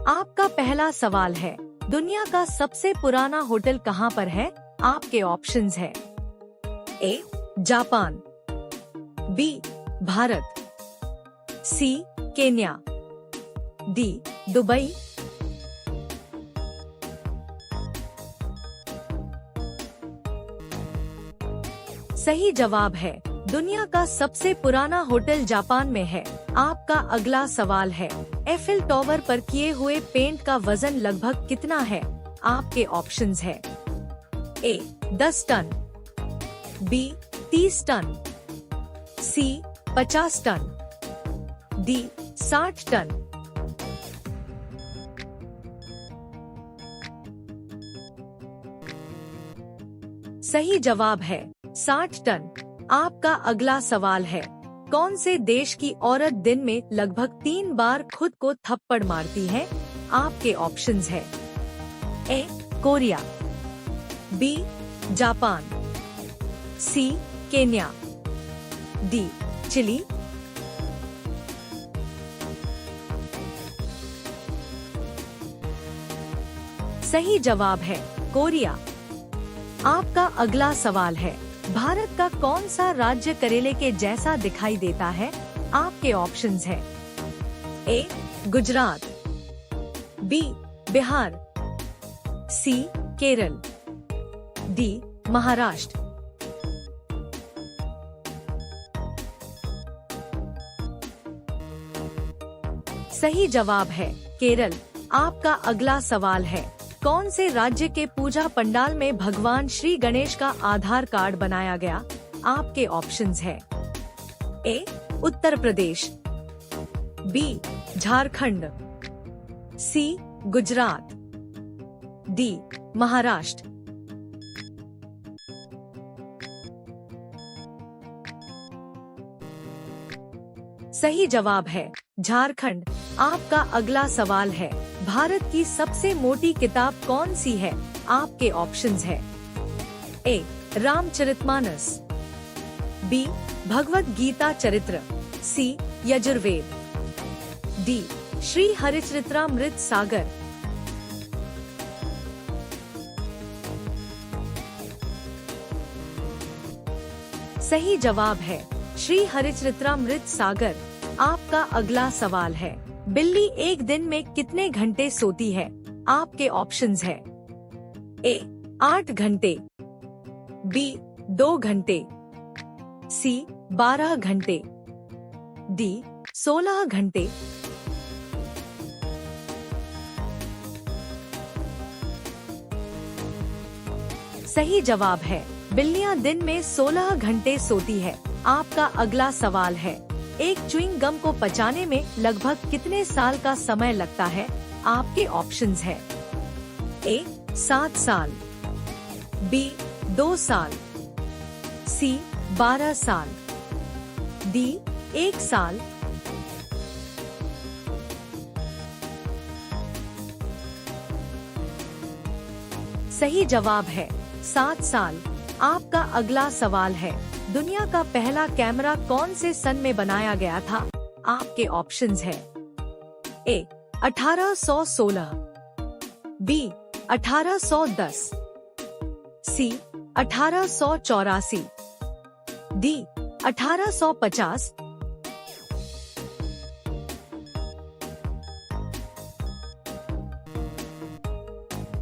आपका पहला सवाल है, दुनिया का सबसे पुराना होटल कहाँ पर है? आपके ऑप्शंस है A Japan, B Bharat, C Kenya, D Dubai. सही जवाब है, दुनिया का सबसे पुराना होटल जापान में है। आपका अगला सवाल है, एफिल टावर पर किए हुए पेंट का वजन लगभग कितना है? आपके ऑप्शंस है ए 10 टन, बी 30 टन, सी 50 टन, डी 60 टन। सही जवाब है 60 टन। आपका अगला सवाल है, कौन से देश की औरत दिन में लगभग 3 बार खुद को थप्पड़ मारती है? आपके ऑप्शंस है A Korea, B Japan, C Kenya, D chilli. सही जवाब है कोरिया। आपका अगला सवाल है, भारत का कौन सा राज्य करेले के जैसा दिखाई देता है? आपके ऑप्शंस है ए गुजरात, बी बिहार, सी केरल, डी महाराष्ट्र। सही जवाब है केरल। आपका अगला सवाल है, कौन से राज्य के पूजा पंडाल में भगवान श्री गणेश का आधार कार्ड बनाया गया? आपके ऑप्शंस है ए उत्तर प्रदेश, बी झारखंड, सी गुजरात, डी महाराष्ट्र। सही जवाब है झारखंड। आपका अगला सवाल है, भारत की सबसे मोटी किताब कौन सी है? आपके ऑप्शंस है ए रामचरितमानस, बी भगवत गीता चरित्र, सी यजुर्वेद, डी श्री हरिचरित्रामृत सागर। सही जवाब है श्री हरिचरित्रामृत सागर। आपका अगला सवाल है, बिल्ली एक दिन में कितने घंटे सोती है? आपके ऑप्शंस है ए 8 घंटे, बी 2 घंटे, सी 12 घंटे, डी 16 घंटे। सही जवाब है, बिल्लियां दिन में 16 घंटे सोती है। आपका अगला सवाल है, एक च्युइंग गम को पचाने में लगभग कितने साल का समय लगता है? आपके ऑप्शंस है ए 7 साल, बी 2 साल, सी 12 साल, डी 1 साल। सही जवाब है 7 साल। आपका अगला सवाल है, दुनिया का पहला कैमरा कौन से सन में बनाया गया था? आपके ऑप्शंस है ए 1816, बी 1810, सी 1884, डी 1850।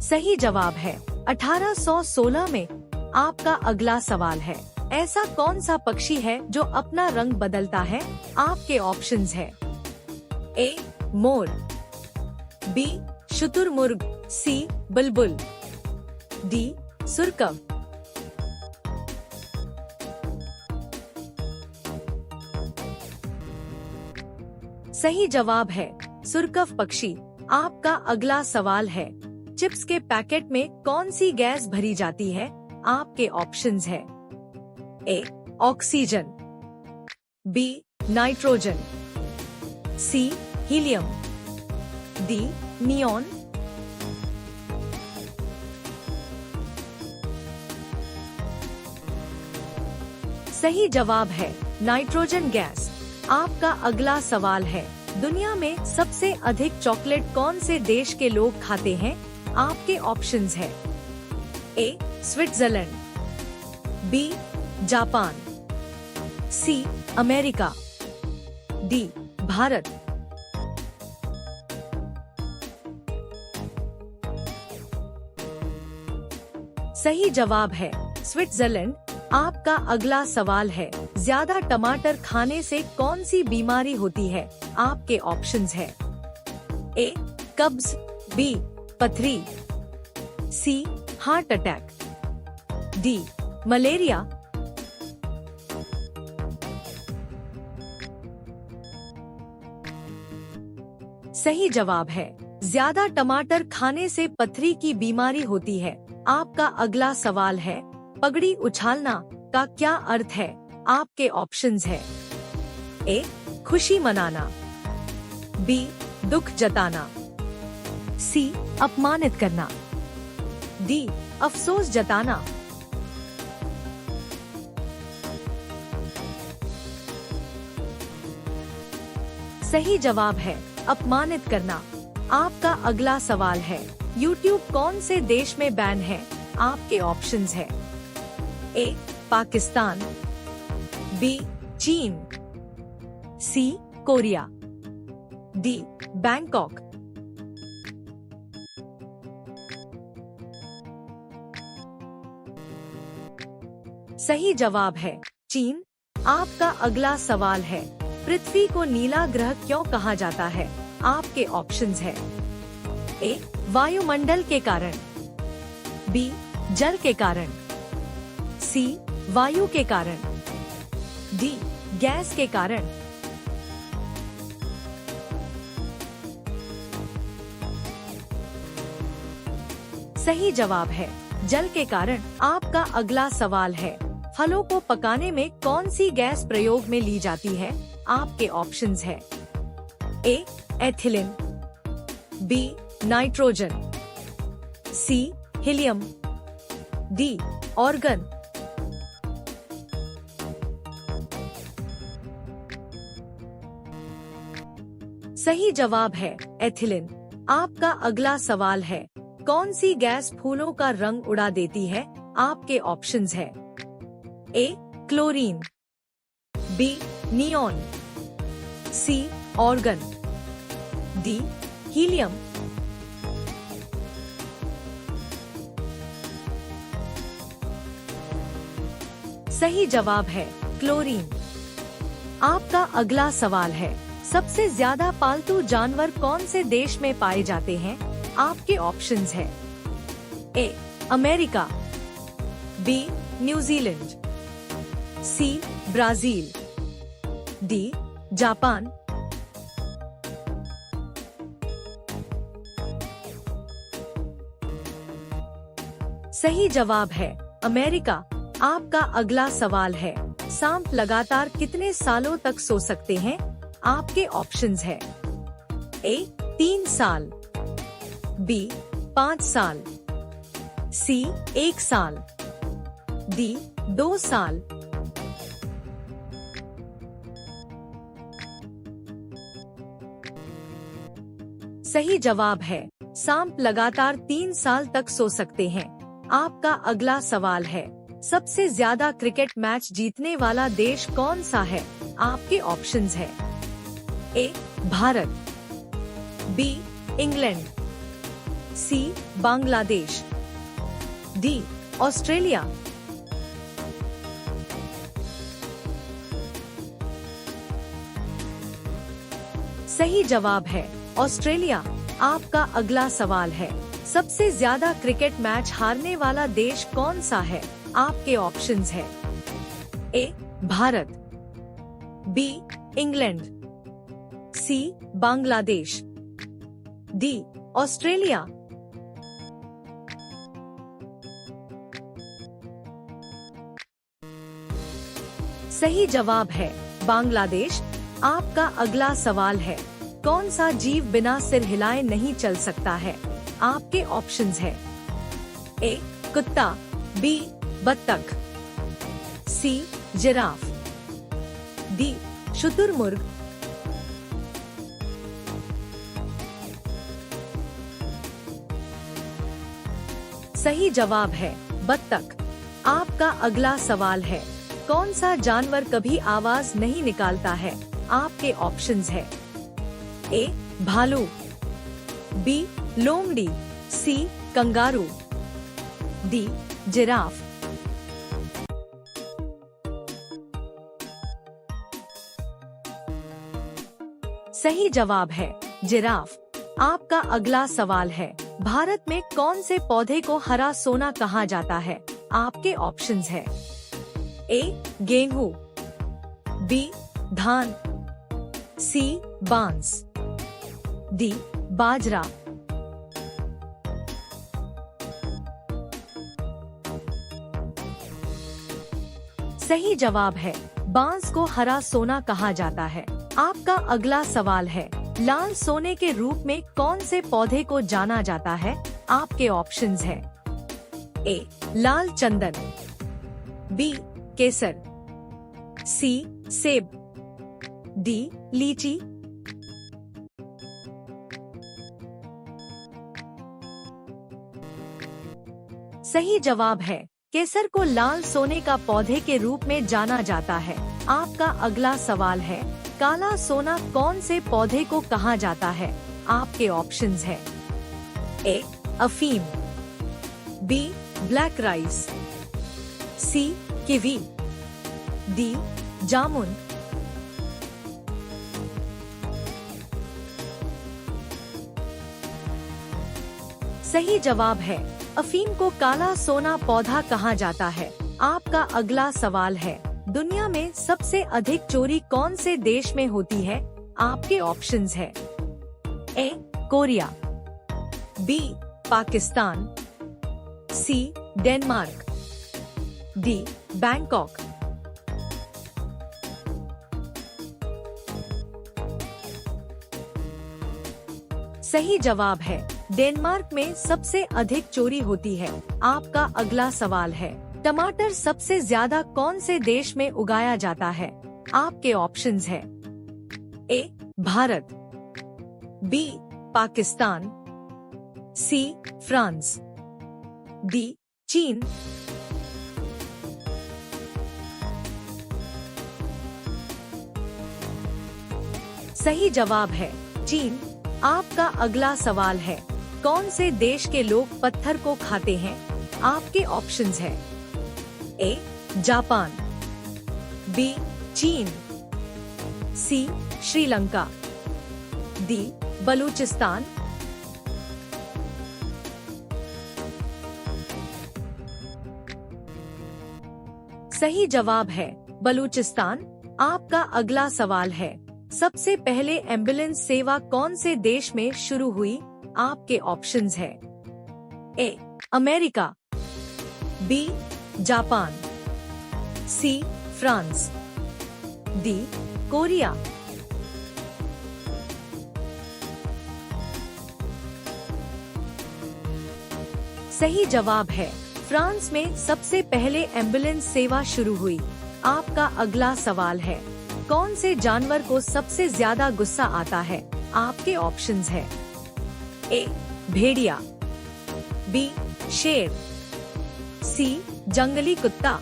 सही जवाब है 1816 में। आपका अगला सवाल है, ऐसा कौन सा पक्षी है जो अपना रंग बदलता है? आपके ऑप्शंस है ए मोर, बी शुतुरमुर्ग, सी बुलबुल, डी सुरकव। सही जवाब है सुरकव पक्षी। आपका अगला सवाल है, चिप्स के पैकेट में कौन सी गैस भरी जाती है? आपके ऑप्शंस है A oxygen, B nitrogen, C helium, D neon. सही जवाब है नाइट्रोजन गैस। आपका अगला सवाल है, दुनिया में सबसे अधिक चॉकलेट कौन से देश के लोग खाते हैं? आपके ऑप्शंस है। A Switzerland, B Japan, C America, D Bharat. सही जवाब है स्विट्जरलैंड। आपका अगला सवाल है, ज्यादा टमाटर खाने से कौन सी बीमारी होती है? आपके ऑप्शंस है। ए कब्ज, बी पथरी, सी हार्ट अटैक, डी मलेरिया। सही जवाब है, ज्यादा टमाटर खाने से पथरी की बीमारी होती है। आपका अगला सवाल है, पगड़ी उछालना का क्या अर्थ है? आपके ऑप्शंस है। ए खुशी मनाना, बी दुख जताना, सी अपमानित करना, डी अफसोस जताना। सही जवाब है अपमानित करना। आपका अगला सवाल है, YouTube कौन से देश में बैन है? आपके ऑप्शंस है। ए पाकिस्तान, बी चीन, सी कोरिया, डी बैंकॉक। सही जवाब है चीन। आपका अगला सवाल है, पृथ्वी को नीला ग्रह क्यों कहा जाता है? आपके ऑप्शंस है। ए वायुमंडल के कारण, बी जल के कारण, सी वायु के कारण, डी गैस के कारण। सही जवाब है जल के कारण। आपका अगला सवाल है, फलों को पकाने में कौन सी गैस प्रयोग में ली जाती है? आपके ऑप्शंस है। ए ethylene, B nitrogen, C helium, D organ. सही जवाब है एथिलीन। आपका अगला सवाल है, कौन सी गैस फूलों का रंग उड़ा देती है? आपके ऑप्शंस है। ए क्लोरीन, बी नियॉन, सी ऑर्गन, डी हीलियम। सही जवाब है क्लोरीन। आपका अगला सवाल है, सबसे ज्यादा पालतू जानवर कौन से देश में पाए जाते हैं? आपके ऑप्शंस है। A America, B New Zealand, C Brazil, D Japan. सही जवाब है अमेरिका। आपका अगला सवाल है, सांप लगातार कितने सालों तक सो सकते हैं? आपके ऑप्शंस है। ए 3 साल, बी 5 साल, सी 1 साल, डी 2 साल। सही जवाब है सांप लगातार 3 साल तक सो सकते हैं। आपका अगला सवाल है, सबसे ज्यादा क्रिकेट मैच जीतने वाला देश कौन सा है? आपके ऑप्शंस है। A Bharat, B England, C Bangladesh, D Australia. सही जवाब है ऑस्ट्रेलिया। आपका अगला सवाल है, सबसे ज्यादा क्रिकेट मैच हारने वाला देश कौन सा है? आपके ऑप्शंस है। A Bharat, B England, C Bangladesh, D Australia. सही जवाब है बांग्लादेश। आपका अगला सवाल है, कौन सा जीव बिना सिर हिलाए नहीं चल सकता है? आपके ऑप्शंस है। ए कुत्ता, बी बत्तख, सी जिराफ, डी शुतुरमुर्ग। सही जवाब है बत्तख। आपका अगला सवाल है, कौन सा जानवर कभी आवाज नहीं निकालता है? आपके ऑप्शंस है। ए भालू, बी लोमड़ी, सी कंगारू, डी जिराफ। सही जवाब है जिराफ। आपका अगला सवाल है, भारत में कौन से पौधे को हरा सोना कहा जाता है? आपके ऑप्शंस है। ए गेहूं, बी धान, सी बांस, डी बाजरा। सही जवाब है बांस को हरा सोना कहा जाता है। आपका अगला सवाल है, लाल सोने के रूप में कौन से पौधे को जाना जाता है? आपके ऑप्शंस है। ए लाल चंदन, बी केसर, सी सेब, डी लीची। सही जवाब है केसर को लाल सोने का पौधे के रूप में जाना जाता है। आपका अगला सवाल है, काला सोना कौन से पौधे को कहा जाता है? आपके ऑप्शंस है। ए अफीम, बी ब्लैक राइस, सी किवी, डी जामुन। सही जवाब है अफीम को काला सोना पौधा कहा जाता है। आपका अगला सवाल है, दुनिया में सबसे अधिक चोरी कौन से देश में होती है? आपके ऑप्शंस है। A Korea, B Pakistan, C Denmark, D Bangkok. सही जवाब है डेनमार्क में सबसे अधिक चोरी होती है। आपका अगला सवाल है, टमाटर सबसे ज्यादा कौन से देश में उगाया जाता है? आपके ऑप्शंस है। A Bharat, B Pakistan, C France, D चीन। सही जवाब है चीन। आपका अगला सवाल है, कौन से देश के लोग पत्थर को खाते हैं? आपके ऑप्शंस है। ए जापान, बी चीन, सी श्रीलंका, डी बलूचिस्तान। सही जवाब है बलूचिस्तान। आपका अगला सवाल है, सबसे पहले एम्बुलेंस सेवा कौन से देश में शुरू हुई? आपके ऑप्शंस है। A America, B Japan, C France, D Korea. सही जवाब है फ्रांस में सबसे पहले एम्बुलेंस सेवा शुरू हुई। आपका अगला सवाल है, कौन से जानवर को सबसे ज्यादा गुस्सा आता है? आपके ऑप्शंस है। ए भेड़िया, बी शेर, सी जंगली कुत्ता,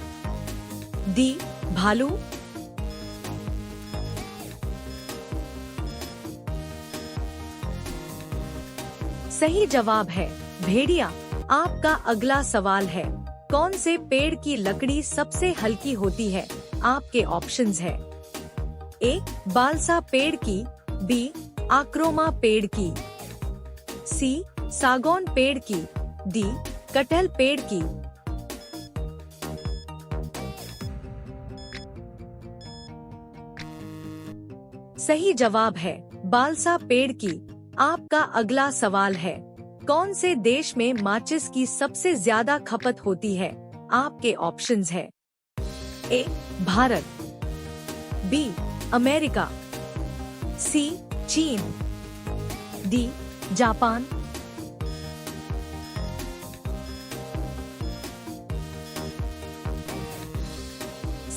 डी भालू। सही जवाब है भेड़िया। आपका अगला सवाल है, कौन से पेड़ की लकड़ी सबसे हल्की होती है? आपके ऑप्शंस है। ए बालसा पेड़ की, बी आक्रोमा पेड़ की, सी सागौन पेड़ की, डी कटहल पेड़ की। सही जवाब है बालसा पेड़ की। आपका अगला सवाल है, कौन से देश में माचिस की सबसे ज्यादा खपत होती है? आपके ऑप्शंस है। ए भारत, बी अमेरिका, सी चीन, डी जापान।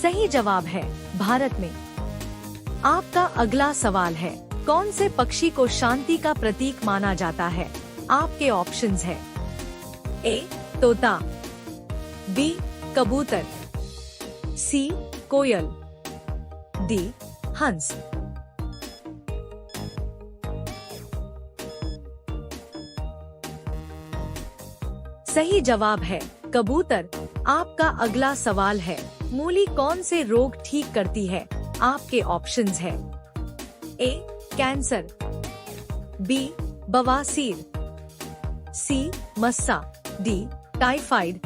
सही जवाब है भारत में। आपका अगला सवाल है, कौन से पक्षी को शांति का प्रतीक माना जाता है? आपके ऑप्शंस है। ए तोता, बी कबूतर, सी कोयल, डी हंस। सही जवाब है कबूतर। आपका अगला सवाल है, मूली कौन से रोग ठीक करती है? आपके ऑप्शंस है ए कैंसर, बी बवासीर, सी मस्सा, डी टाइफाइड।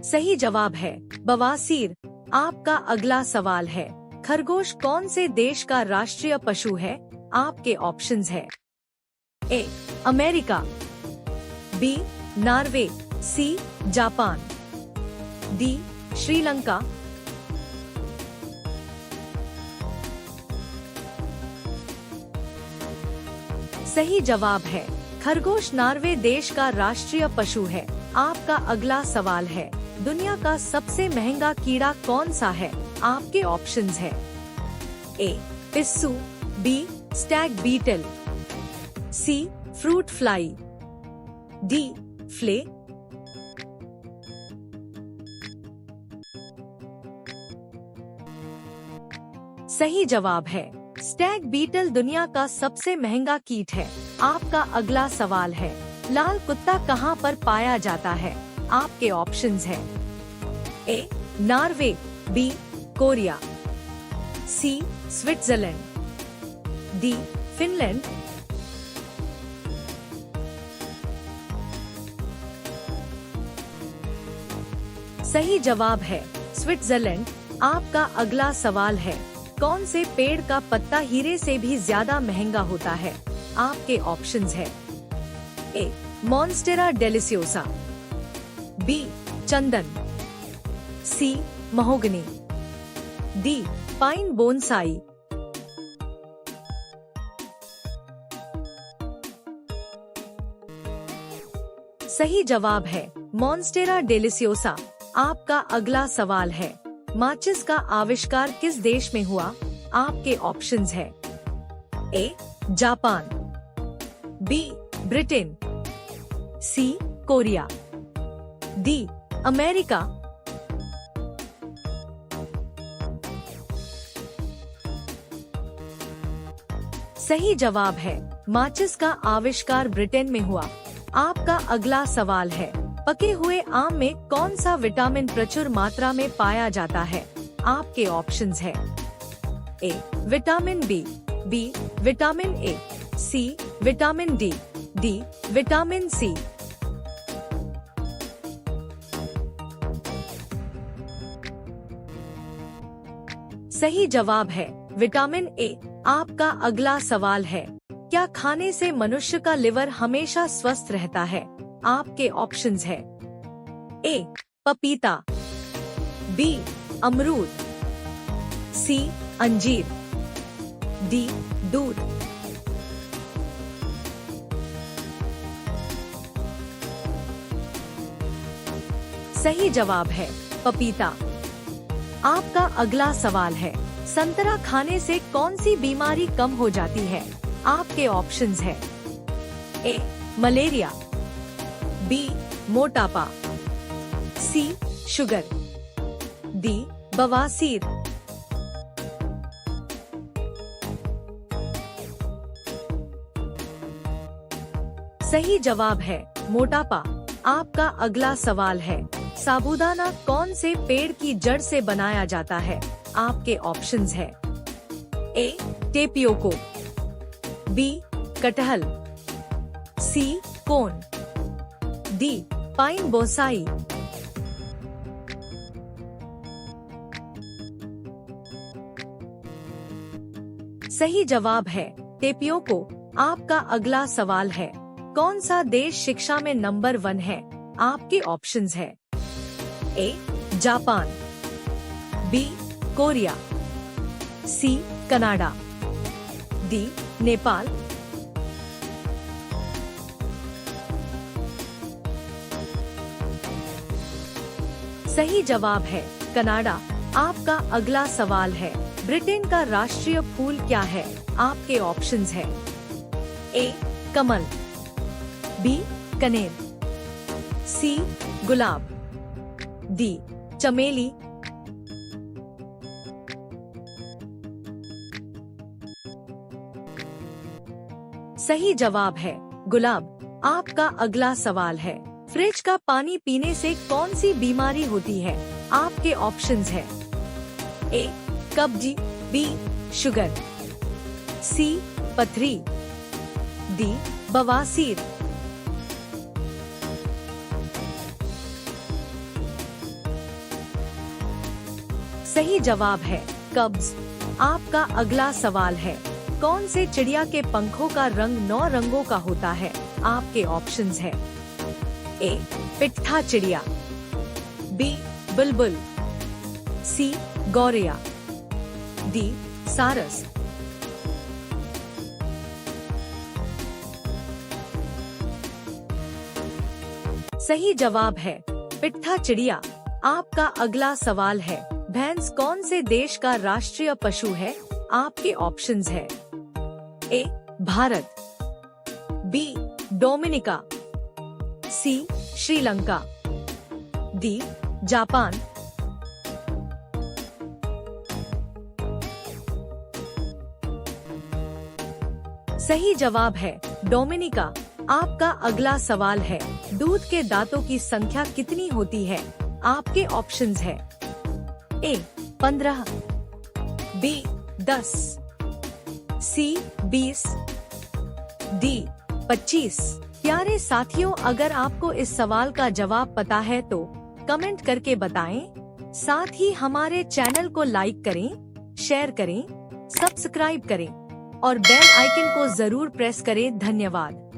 सही जवाब है बवासीर। आपका अगला सवाल है, खरगोश कौन से देश का राष्ट्रीय पशु है? आपके ऑप्शंस है A America, B Norway, C Japan, D Sri Lanka. सही जवाब है खरगोश नॉर्वे देश का राष्ट्रीय पशु है। आपका अगला सवाल है, दुनिया का सबसे महंगा कीड़ा कौन सा है? आपके ऑप्शंस है ए पिस्सू, बी स्टैग बीटल, सी फ्रूट फ्लाई, डी फ्ले। सही जवाब है स्टैग बीटल दुनिया का सबसे महंगा कीट है। आपका अगला सवाल है, लाल कुत्ता कहाँ पर पाया जाता है? आपके ऑप्शंस है A Norway, B Korea, C Switzerland, D Finland. सही जवाब है स्विट्जरलैंड। आपका अगला सवाल है, कौन से पेड़ का पत्ता हीरे से भी ज्यादा महंगा होता है? आपके ऑप्शंस है ए मॉन्स्टेरा डेलिसियोसा, बी चंदन, सी महोगनी, डी पाइन बोनसाई। सही जवाब है मॉन्स्टेरा डेलिसियोसा। आपका अगला सवाल है, माचिस का आविष्कार किस देश में हुआ? आपके ऑप्शंस है A Japan, B Britain, C Korea, D America. सही जवाब है माचिस का आविष्कार ब्रिटेन में हुआ। आपका अगला सवाल है, पके हुए आम में कौन सा विटामिन प्रचुर मात्रा में पाया जाता है? आपके ऑप्शंस है A vitamin B, B vitamin A, C vitamin D, D vitamin C. सही जवाब है विटामिन ए। आपका अगला सवाल है, क्या खाने से मनुष्य का लिवर हमेशा स्वस्थ रहता है? आपके ऑप्शंस है ए पपीता, बी अमरूद, सी अंजीर, डी दूध। सही जवाब है पपीता। आपका अगला सवाल है, संतरा खाने से कौन सी बीमारी कम हो जाती है? आपके ऑप्शंस है ए मलेरिया, बी मोटापा, सी शुगर, डी बवासीर। सही जवाब है मोटापा। आपका अगला सवाल है, साबूदाना कौन से पेड़ की जड़ से बनाया जाता है? आपके ऑप्शंस है ए टेपियोको, बी कटहल, सी कोन, डी पाइन बोसाई। सही जवाब है टेपियोको। आपका अगला सवाल है, कौन सा देश शिक्षा में नंबर 1 है? आपके ऑप्शंस है A Japan, B Korea, C Canada, D Nepal. सही जवाब है कनाडा। आपका अगला सवाल है, ब्रिटेन का राष्ट्रीय फूल क्या है? आपके ऑप्शंस है। ए कमल, बी कनेर, सी गुलाब, डी चमेली। सही जवाब है गुलाब। आपका अगला सवाल है, फ्रिज का पानी पीने से कौन सी बीमारी होती है? आपके ऑप्शंस है। ए कब्जी, बी शुगर, सी पथरी, डी बवासीर। सही जवाब है कब्ज। आपका अगला सवाल है, कौन से चिड़िया के पंखों का रंग 9 रंगों का होता है? आपके ऑप्शंस है। ए पिट्ठा चिड़िया, बी बुलबुल, सी गौरैया, डी सारस। सही जवाब है पिट्ठा चिड़िया। आपका अगला सवाल है, भैंस कौन से देश का राष्ट्रीय पशु है? आपके ऑप्शंस है। A Bharat, B Dominica, C Sri Lanka, D Japan. सही जवाब है डोमिनिका। आपका अगला सवाल है, दूध के दांतों की संख्या कितनी होती है? आपके ऑप्शंस है। ए 15, बी 10, सी 20, डी 25। प्यारे साथियों, अगर आपको इस सवाल का जवाब पता है तो कमेंट करके बताएं। साथ ही हमारे चैनल को लाइक करें, शेयर करें, सब्सक्राइब करें और बेल आइकन को जरूर प्रेस करें। धन्यवाद।